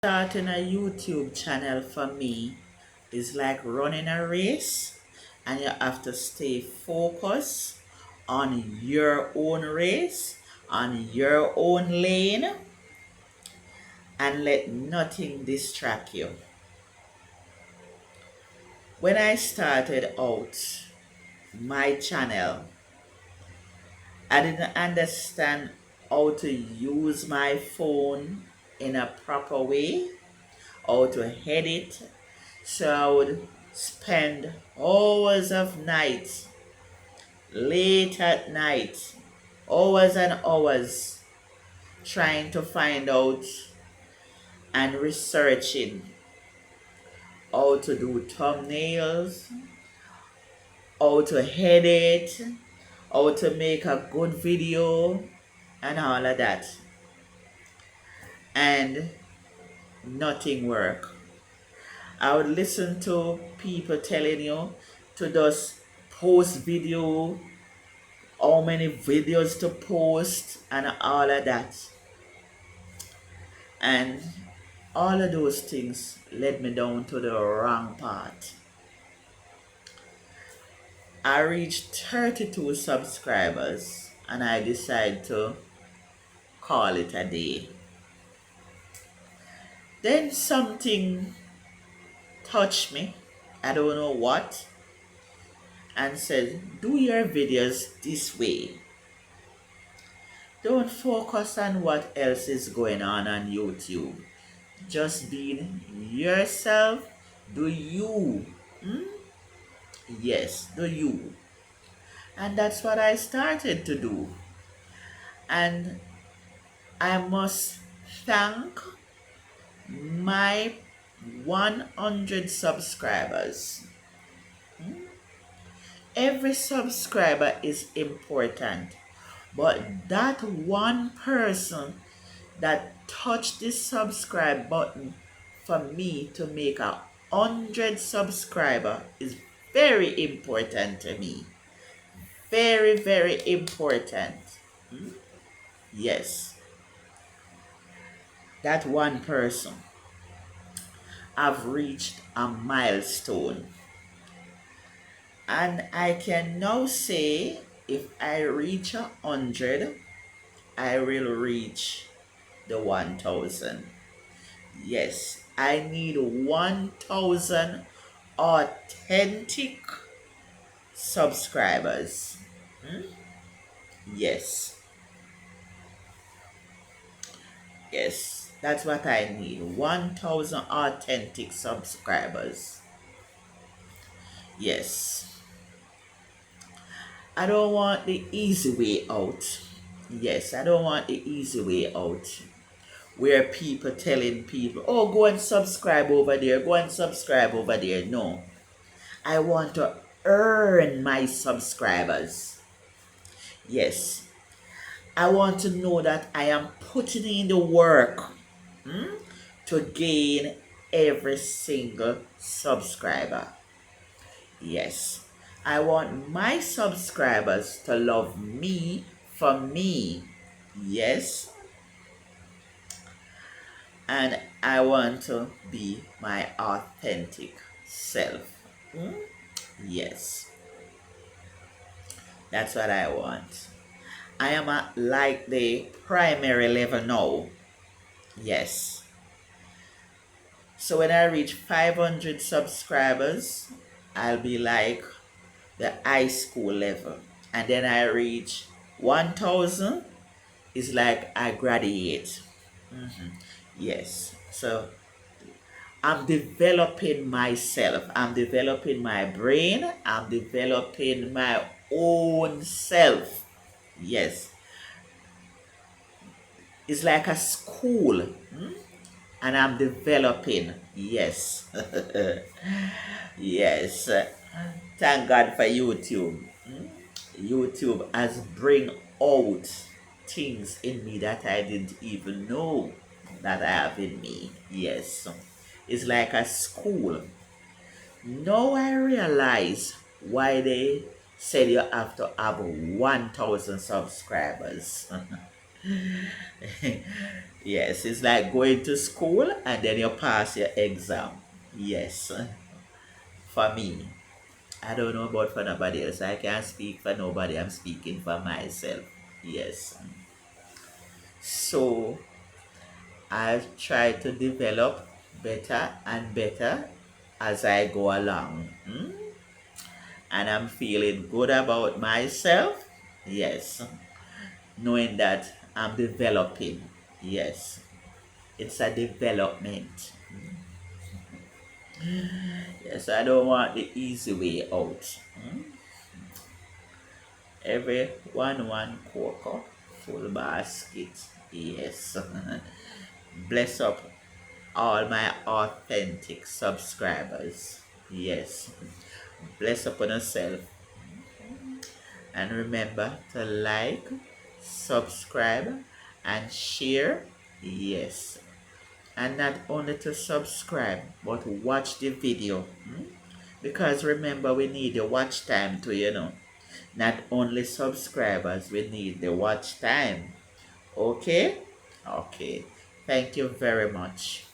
Starting a YouTube channel for me is like running a race, and you have to stay focused on your own race, on your own lane, and let nothing distract you. When I started out my channel, I didn't understand how to use my phone in a proper way, how to edit. So I would spend hours of night, late at night, hours and hours trying to find out and researching how to do thumbnails, how to edit, how to make a good video, and all of that. And nothing worked. I would listen to people telling you to just post video, how many videos to post, and all of that. And all of those things led me down to the wrong path. I reached 32 subscribers and I decided to call it a day. Then something touched me, I don't know what, and said, do your videos this way. Don't focus on what else is going on YouTube. Just being yourself. Do you. Hmm? Yes, do you. And that's what I started to do. And I must thank my 100 subscribers. Hmm? Every subscriber is important. But that one person that touched the subscribe button for me to make 100 subscriber is very important to me. Very, very important. Hmm? Yes, that one person. I've reached a milestone. And I can now say if I reach 100, I will reach the 1,000. Yes, I need 1,000 authentic subscribers. Hmm? Yes, yes, that's what I need. 1,000 authentic subscribers. Yes, I don't want the easy way out. Yes, I don't want the easy way out. Where people telling people, oh, go and subscribe over there, go and subscribe over there. No, I want to earn my subscribers. Yes, I want to know that I am putting in the work to gain every single subscriber. Yes, I want my subscribers to love me for me. Yes, and I want to be my authentic self. Hmm? Yes, that's what I want. I am at like the primary level now. Yes. So when I reach 500 subscribers, I'll be like the high school level. And then I reach 1,000, it's like I graduate. Yes. So I'm developing myself. I'm developing my brain. I'm developing my own self. Yes. It's like a school. And I'm developing. Yes. Yes. Thank God for YouTube. YouTube has bring out things in me that I didn't even know that I have in me. Yes. It's like a school. Now I realize why they said you have to have 1,000 subscribers. Yes, it's like going to school and then you pass your exam. Yes, for me. I don't know about for nobody else. I can't speak for nobody. I'm speaking for myself. Yes. So I've tried to develop better and better as I go along. And I'm feeling good about myself. Yes. Knowing that I'm developing. Yes. It's a development. Yes, I don't want the easy way out. Every one cocoa, full basket. Yes. Bless up all my authentic subscribers. Yes. Bless upon yourself. And remember to like, subscribe, and share. Yes. And not only to subscribe, but watch the video. Because remember, we need the watch time too. Not only subscribers, we need the watch time. Okay? Okay. Thank you very much.